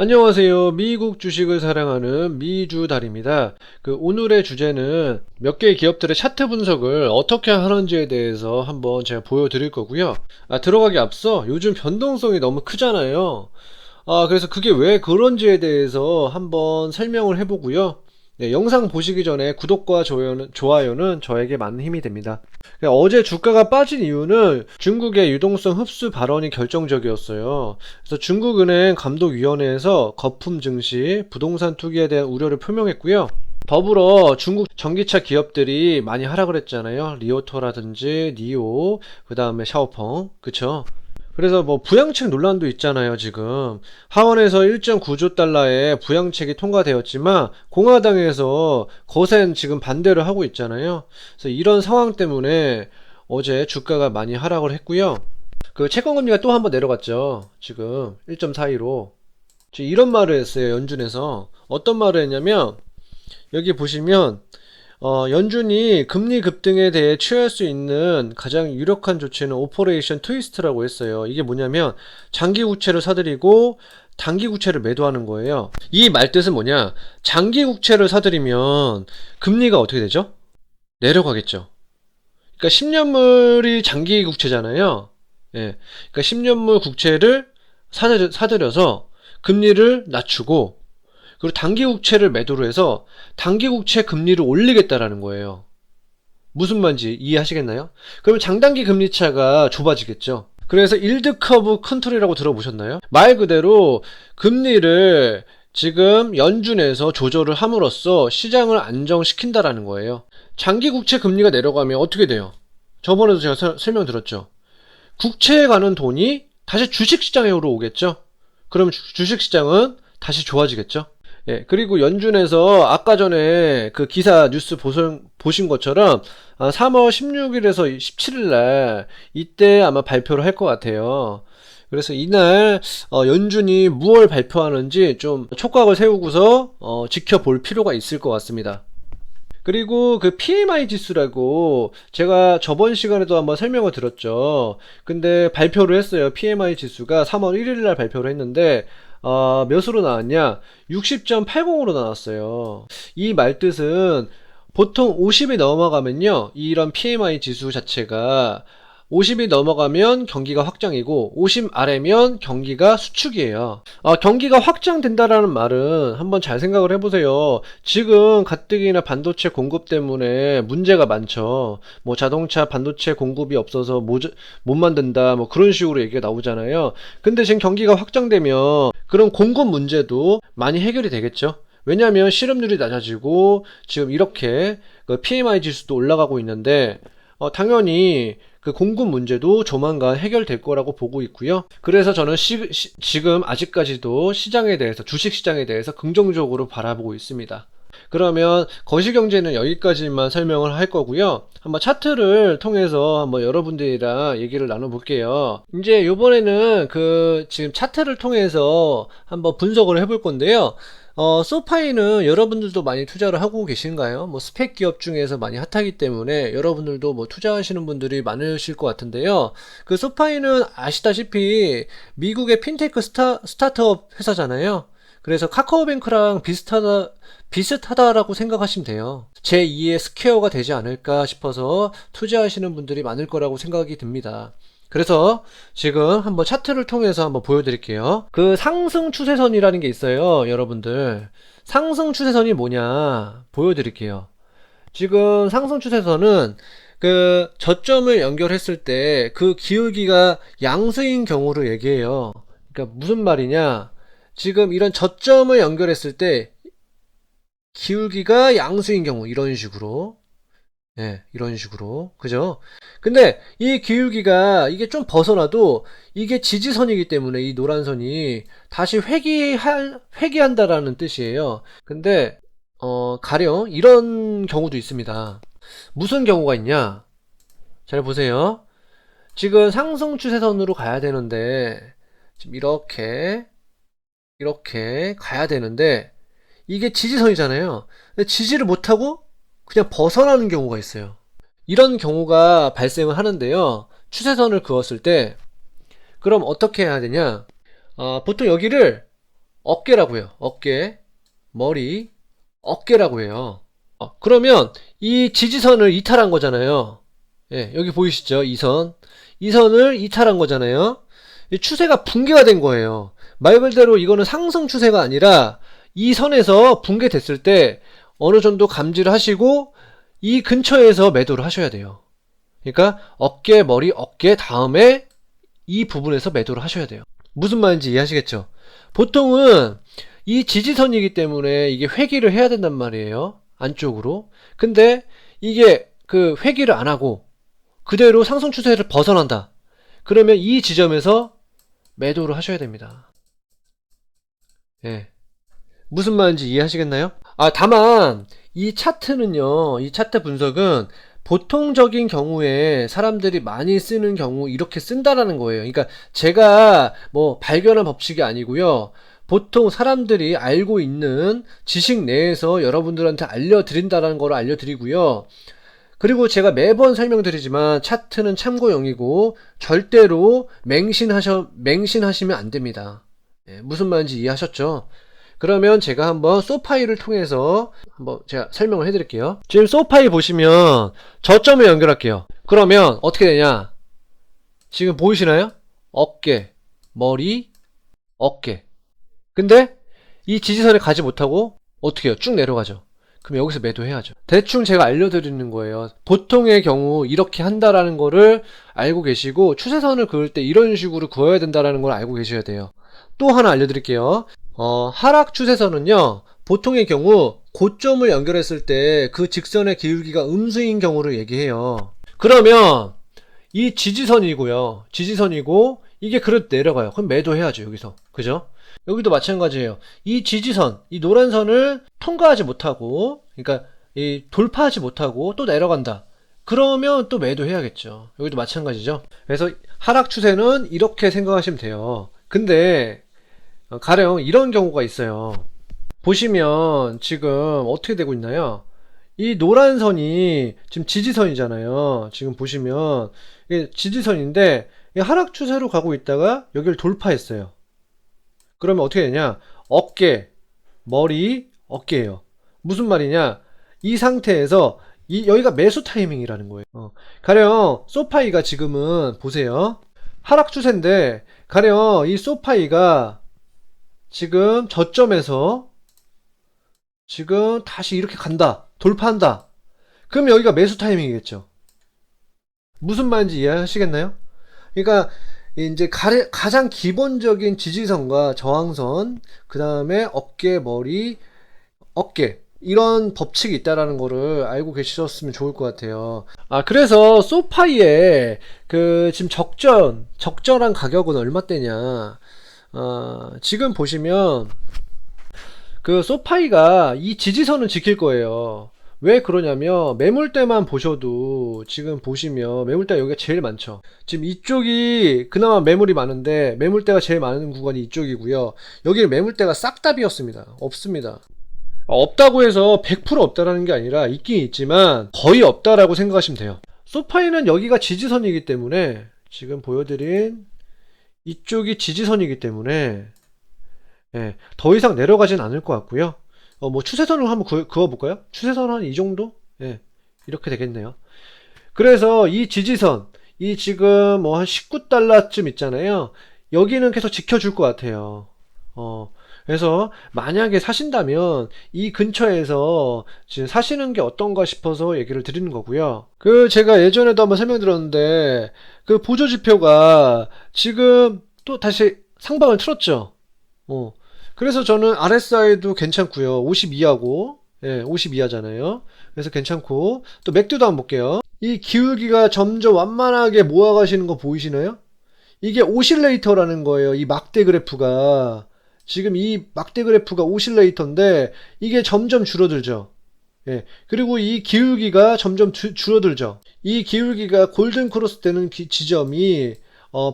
안녕하세요. 미국 주식을 사랑하는 미주달입니다. 오늘의 주제는 몇 개의 기업들의 차트 분석을 어떻게 하는지에 대해서 한번 제가 보여드릴 거고요. 들어가기 앞서 요즘 변동성이 너무 크잖아요. 그래서 그게 왜 그런지에 대해서 한번 설명을 해보고요. 네, 영상 보시기 전에 구독과 좋아요는 저에게 많은 힘이 됩니다. 어제 주가가 빠진 이유는 중국의 유동성 흡수 발언이 결정적이었어요. 그래서 중국은행 감독위원회에서 거품 증시, 부동산 투기에 대한 우려를 표명했고요. 더불어 중국 전기차 기업들이 많이 하락을 했잖아요. 리오토라든지 니오, 그 다음에 샤오펑, 그쵸? 그래서 뭐 부양책 논란도 있잖아요. 지금 하원에서 1.9조 달러의 부양책이 통과되었지만 공화당에서 거센 지금 반대를 하고 있잖아요. 그래서 이런 상황 때문에 어제 주가가 많이 하락을 했고요. 채권금리가 또 한번 내려갔죠. 지금 1.42로 이런 말을 했어요. 연준에서 어떤 말을 했냐면, 여기 보시면 연준이 금리 급등에 대해 취할 수 있는 가장 유력한 조치는 오퍼레이션 트위스트라고 했어요. 이게 뭐냐면 장기 국채를 사들이고 단기 국채를 매도하는 거예요. 이 말뜻은 뭐냐? 장기 국채를 사들이면 금리가 어떻게 되죠? 내려가겠죠. 그러니까 10년물이 장기 국채잖아요. 예. 그러니까 10년물 국채를 사들여서 금리를 낮추고, 그리고 단기 국채를 매도로 해서 단기 국채 금리를 올리겠다라는 거예요. 무슨 말인지 이해하시겠나요? 그러면 장단기 금리 차가 좁아지겠죠. 그래서 일드 커브 컨트롤이라고 들어보셨나요? 말 그대로 금리를 지금 연준에서 조절을 함으로써 시장을 안정시킨다라는 거예요. 장기 국채 금리가 내려가면 어떻게 돼요? 저번에도 제가 설명드렸죠. 국채에 가는 돈이 다시 주식시장으로 오겠죠. 그럼 주식시장은 다시 좋아지겠죠. 예, 그리고 연준에서 아까 전에 그 기사 뉴스 보신 것처럼 3월 16일에서 17일 날 이때 아마 발표를 할 것 같아요. 그래서 이날 연준이 무엇을 발표하는지 좀 촉각을 세우고서 지켜볼 필요가 있을 것 같습니다. 그리고 그 PMI 지수라고 제가 저번 시간에도 한번 설명을 드렸죠. 근데 발표를 했어요. PMI 지수가 3월 1일 날 발표를 했는데 몇으로 나왔냐? 60.80으로 나왔어요. 이 말뜻은 보통 50이 넘어가면요, 이런 PMI 지수 자체가 50이 넘어가면 경기가 확장이고 50 아래면 경기가 수축이에요. 경기가 확장된다라는 말은 한번 잘 생각을 해보세요. 지금 가뜩이나 반도체 공급 때문에 문제가 많죠. 뭐 자동차 반도체 공급이 없어서 못 만든다, 뭐 그런 식으로 얘기가 나오잖아요. 근데 지금 경기가 확장되면 그런 공급 문제도 많이 해결이 되겠죠. 왜냐하면 실업률이 낮아지고 지금 이렇게 그 PMI 지수도 올라가고 있는데 당연히 그 공급 문제도 조만간 해결될 거라고 보고 있고요. 그래서 저는 지금 아직까지도 시장에 대해서, 주식시장에 대해서 긍정적으로 바라보고 있습니다. 그러면 거시경제는 여기까지만 설명을 할 거고요. 한번 차트를 통해서 한번 여러분들이랑 얘기를 나눠볼게요. 이제 요번에는 지금 차트를 통해서 한번 분석을 해볼 건데요. 소파이는 여러분들도 많이 투자를 하고 계신가요? 뭐 스펙 기업 중에서 많이 핫하기 때문에 여러분들도 뭐 투자하시는 분들이 많으실 것 같은데요. 소파이는 아시다시피 미국의 핀테크 스타트업 회사잖아요. 그래서 카카오뱅크랑 비슷하다라고 생각하시면 돼요. 제2의 스퀘어가 되지 않을까 싶어서 투자하시는 분들이 많을 거라고 생각이 듭니다. 그래서 지금 한번 차트를 통해서 한번 보여드릴게요. 상승 추세선이라는 게 있어요. 여러분들, 상승 추세선이 뭐냐 보여드릴게요. 지금 상승 추세선은 저점을 연결했을 때 그 기울기가 양수인 경우를 얘기해요. 그러니까 무슨 말이냐, 지금 이런 저점을 연결했을 때 기울기가 양수인 경우, 이런 식으로, 예, 이런 식으로, 그죠? 근데 이 기울기가 이게 좀 벗어나도 이게 지지선이기 때문에 이 노란선이 다시 회귀한다라는 뜻이에요. 근데 가령 이런 경우도 있습니다. 무슨 경우가 있냐? 잘 보세요. 지금 상승 추세선으로 가야 되는데, 지금 이렇게 가야 되는데 이게 지지선이잖아요. 근데 지지를 못하고 그냥 벗어나는 경우가 있어요. 이런 경우가 발생을 하는데요. 추세선을 그었을 때 그럼 어떻게 해야 되냐? 보통 여기를 어깨라고 해요. 어깨, 머리, 어깨라고 해요. 그러면 이 지지선을 이탈한 거잖아요. 예, 여기 보이시죠? 이 선. 이 선을 이탈한 거잖아요. 이 추세가 붕괴가 된 거예요. 말 그대로 이거는 상승 추세가 아니라 이 선에서 붕괴됐을 때 어느 정도 감지를 하시고 이 근처에서 매도를 하셔야 돼요. 그러니까 어깨, 머리, 어깨 다음에 이 부분에서 매도를 하셔야 돼요. 무슨 말인지 이해하시겠죠? 보통은 이 지지선이기 때문에 이게 회귀를 해야 된단 말이에요. 안쪽으로. 근데 이게 그 회귀를 안 하고 그대로 상승 추세를 벗어난다. 그러면 이 지점에서 매도를 하셔야 됩니다. 예. 무슨 말인지 이해하시겠나요? 다만 이 차트는요. 이 차트 분석은 보통적인 경우에 사람들이 많이 쓰는 경우 이렇게 쓴다라는 거예요. 그러니까 제가 뭐 발견한 법칙이 아니고요. 보통 사람들이 알고 있는 지식 내에서 여러분들한테 알려드린다는 걸 알려드리고요. 그리고 제가 매번 설명드리지만 차트는 참고용이고 절대로 맹신하시면 안 됩니다. 무슨 말인지 이해하셨죠? 그러면 제가 한번 소파이를 통해서 한번 제가 설명을 해드릴게요. 지금 소파이 보시면 저점을 연결할게요. 그러면 어떻게 되냐? 지금 보이시나요? 어깨, 머리, 어깨. 근데 이 지지선에 가지 못하고 어떻게 해요? 쭉 내려가죠. 그럼 여기서 매도해야죠. 대충 제가 알려드리는 거예요. 보통의 경우 이렇게 한다라는 거를 알고 계시고 추세선을 그을 때 이런 식으로 그어야 된다라는 걸 알고 계셔야 돼요. 또 하나 알려드릴게요. 하락 추세선은요, 보통의 경우 고점을 연결했을 때 그 직선의 기울기가 음수인 경우를 얘기해요. 그러면 이 지지선이고요. 지지선이고 이게 그래도 내려가요. 그럼 매도해야죠, 여기서. 그죠? 여기도 마찬가지예요. 이 지지선, 이 노란 선을 통과하지 못하고, 그러니까 이 돌파하지 못하고 또 내려간다. 그러면 또 매도해야겠죠. 여기도 마찬가지죠. 그래서 하락 추세는 이렇게 생각하시면 돼요. 근데 가령 이런 경우가 있어요. 보시면 지금 어떻게 되고 있나요? 이 노란 선이 지금 지지선이잖아요. 지금 보시면 이게 지지선인데 하락 추세로 가고 있다가 여기를 돌파했어요. 그러면 어떻게 되냐? 어깨, 머리, 어깨예요. 무슨 말이냐? 이 상태에서 여기가 매수 타이밍이라는 거예요. 가령 소파이가 지금은 보세요. 하락 추세인데 가령 이 소파이가 지금 저점에서 지금 다시 이렇게 간다. 돌파한다. 그럼 여기가 매수 타이밍이겠죠. 무슨 말인지 이해하시겠나요? 그러니까 이제 가장 기본적인 지지선과 저항선, 그 다음에 어깨, 머리, 어깨 이런 법칙이 있다라는 거를 알고 계셨으면 좋을 것 같아요. 그래서 소파이의 그 지금 적절한 가격은 얼마대냐? 지금 보시면 그 소파이가 이 지지선은 지킬 거예요. 왜 그러냐면 매물대만 보셔도 지금 보시면 매물대가 여기가 제일 많죠. 지금 이쪽이 그나마 매물이 많은데 매물대가 제일 많은 구간이 이쪽이고요. 여기는 매물대가 싹 다 비었습니다. 없습니다. 없다고 해서 100% 없다라는 게 아니라 있긴 있지만 거의 없다라고 생각하시면 돼요. 소파이는 여기가 지지선이기 때문에 지금 보여드린 이쪽이 지지선이기 때문에 더 이상 내려가진 않을 것 같고요. 뭐 추세선을 한번 그어볼까요? 추세선은 한 이 정도? 이렇게 되겠네요. 그래서 이 지지선, 이 지금 뭐 한 19달러쯤 있잖아요. 여기는 계속 지켜줄 것 같아요. 그래서 만약에 사신다면 이 근처에서 지금 사시는 게 어떤가 싶어서 얘기를 드리는 거고요. 제가 예전에도 한번 설명드렸는데 그 보조지표가 지금 또 다시 상방을 틀었죠. 그래서 저는 RSI도 괜찮고요. 52하고 52하잖아요. 그래서 괜찮고 또 맥도도 한번 볼게요. 이 기울기가 점점 완만하게 모아가시는 거 보이시나요? 이게 오실레이터라는 거예요. 이 막대 그래프가 지금 이 막대 그래프가 오실레이터인데 이게 점점 줄어들죠. 그리고 이 기울기가 점점 줄어들죠. 이 기울기가 골든 크로스 되는 지점이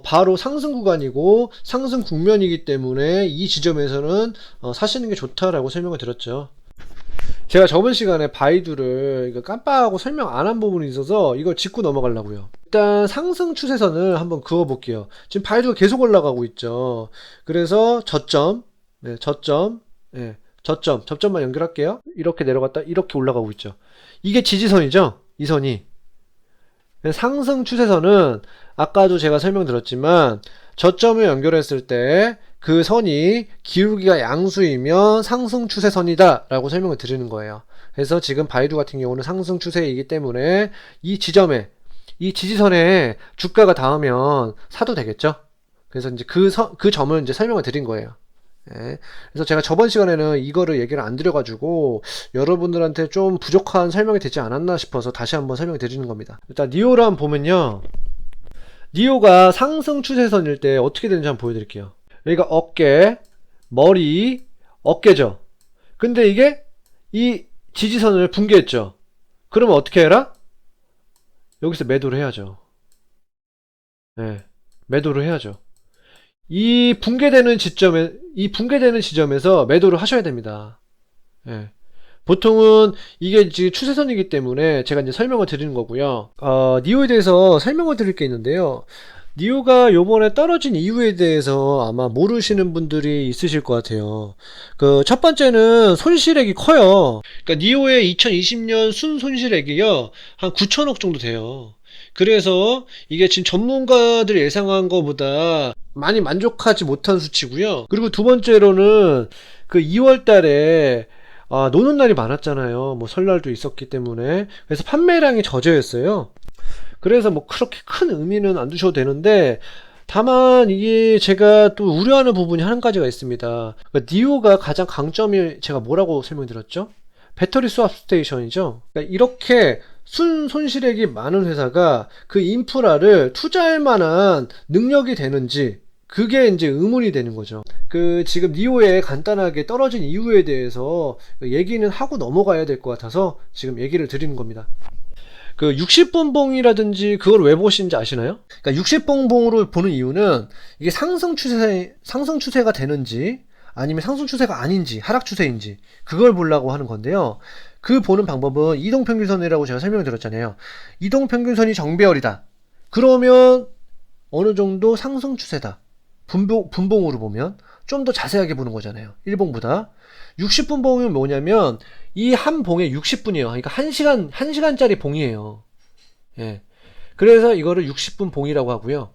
바로 상승 구간이고 상승 국면이기 때문에 이 지점에서는 사시는 게 좋다라고 설명을 드렸죠. 제가 저번 시간에 바이두를 깜빡하고 설명 안 한 부분이 있어서 이걸 짚고 넘어가려고요. 일단 상승 추세선을 한번 그어 볼게요. 지금 바이두가 계속 올라가고 있죠. 그래서 저점 네, 저점, 예, 접점만 연결할게요. 이렇게 내려갔다 이렇게 올라가고 있죠. 이게 지지선이죠. 이 선이. 상승 추세선은 아까도 제가 설명드렸지만 저점을 연결했을 때 그 선이 기울기가 양수이면 상승 추세선이다 라고 설명을 드리는 거예요. 그래서 지금 바이두 같은 경우는 상승 추세이기 때문에 이 지점에, 이 지지선에 주가가 닿으면 사도 되겠죠. 그래서 이제 그 점을 이제 설명을 드린 거예요. 예. 그래서 제가 저번 시간에는 이거를 얘기를 안 드려가지고 여러분들한테 좀 부족한 설명이 되지 않았나 싶어서 다시 한번 설명을 드리는 겁니다. 일단 니오를 한번 보면요, 니오가 상승 추세선일 때 어떻게 되는지 한번 보여드릴게요. 여기가 어깨, 머리, 어깨죠. 근데 이게 이 지지선을 붕괴했죠. 그러면 어떻게 해라? 여기서 매도를 해야죠. 네, 매도를 해야죠. 이 붕괴되는 지점에서 매도를 하셔야 됩니다. 예. 보통은 이게 지금 추세선이기 때문에 제가 이제 설명을 드리는 거고요. 니오에 대해서 설명을 드릴 게 있는데요. 니오가 요번에 떨어진 이유에 대해서 아마 모르시는 분들이 있으실 것 같아요. 그 첫 번째는 손실액이 커요. 그러니까 니오의 2020년 순 손실액이요, 한 9천억 정도 돼요. 그래서 이게 지금 전문가들이 예상한 것보다 많이 만족하지 못한 수치고요. 그리고 두 번째로는 그 2월 달에 노는 날이 많았잖아요. 뭐 설날도 있었기 때문에. 그래서 판매량이 저조했어요. 그래서 뭐 그렇게 큰 의미는 안 두셔도 되는데, 다만 이게 제가 또 우려하는 부분이 한 가지가 있습니다. 그러니까 니오가 가장 강점이 제가 뭐라고 설명드렸죠? 배터리 수압 스테이션이죠. 그러니까 이렇게 손실액이 많은 회사가 그 인프라를 투자할 만한 능력이 되는지, 그게 이제 의문이 되는 거죠. 그 지금 니오에 간단하게 떨어진 이유에 대해서 얘기는 하고 넘어가야 될 것 같아서 지금 얘기를 드리는 겁니다. 그 60분 봉이라든지 그걸 왜 보시는지 아시나요? 그러니까 60분 봉으로 보는 이유는 이게 상승 추세가 되는지 아니면 상승 추세가 아닌지 하락 추세인지 그걸 보려고 하는 건데요. 그 보는 방법은 이동평균선이라고 제가 설명드렸잖아요. 이동평균선이 정배열이다. 그러면 어느 정도 상승 추세다. 분봉으로 보면 좀 더 자세하게 보는 거잖아요. 1봉보다. 60분 봉은 뭐냐면 이 한 봉에 60분이에요. 그러니까 1시간짜리 봉이에요. 예. 그래서 이거를 60분 봉이라고 하고요.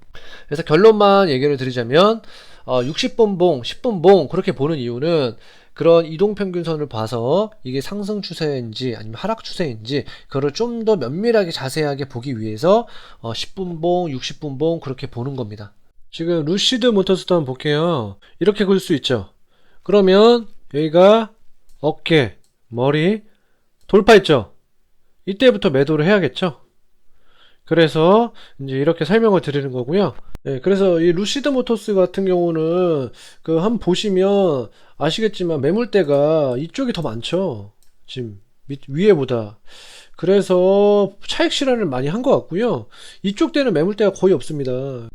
그래서 결론만 얘기를 드리자면 60분 봉, 10분 봉 그렇게 보는 이유는 그런 이동평균선을 봐서 이게 상승 추세인지 아니면 하락 추세인지 그거를 좀 더 면밀하게 자세하게 보기 위해서 10분 봉, 60분 봉 그렇게 보는 겁니다. 지금 루시드 모터스도 한번 볼게요. 이렇게 그릴 수 있죠. 그러면 여기가 어깨, 머리 돌파했죠. 이때부터 매도를 해야겠죠. 그래서 이제 이렇게 설명을 드리는 거고요. 네, 그래서 이 루시드 모터스 같은 경우는 그 한번 보시면 아시겠지만 매물대가 이쪽이 더 많죠. 지금 위에보다. 그래서 차익 실현을 많이 한 것 같고요. 이쪽 때는 매물대가 거의 없습니다.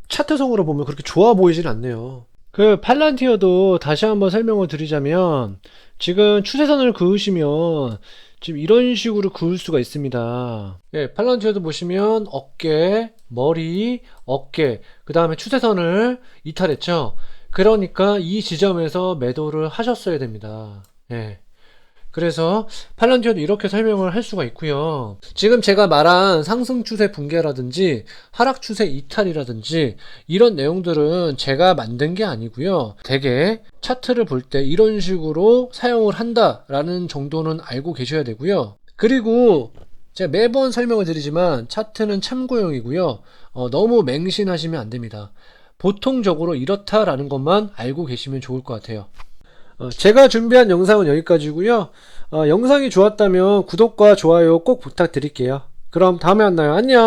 차트성으로 보면 그렇게 좋아 보이진 않네요. 그 팔란티어도 다시 한번 설명을 드리자면 지금 추세선을 그으시면 지금 이런 식으로 그을 수가 있습니다. 예, 팔란티어도 보시면 어깨, 머리, 어깨 그 다음에 추세선을 이탈했죠. 그러니까 이 지점에서 매도를 하셨어야 됩니다. 예. 그래서 팔란티어도 이렇게 설명을 할 수가 있고요. 지금 제가 말한 상승 추세 붕괴라든지 하락 추세 이탈이라든지 이런 내용들은 제가 만든 게 아니고요. 대개 차트를 볼 때 이런 식으로 사용을 한다라는 정도는 알고 계셔야 되고요. 그리고 제가 매번 설명을 드리지만 차트는 참고용이고요. 너무 맹신하시면 안 됩니다. 보통적으로 이렇다라는 것만 알고 계시면 좋을 것 같아요. 제가 준비한 영상은 여기까지고요. 영상이 좋았다면 구독과 좋아요 꼭 부탁드릴게요. 그럼 다음에 만나요. 안녕.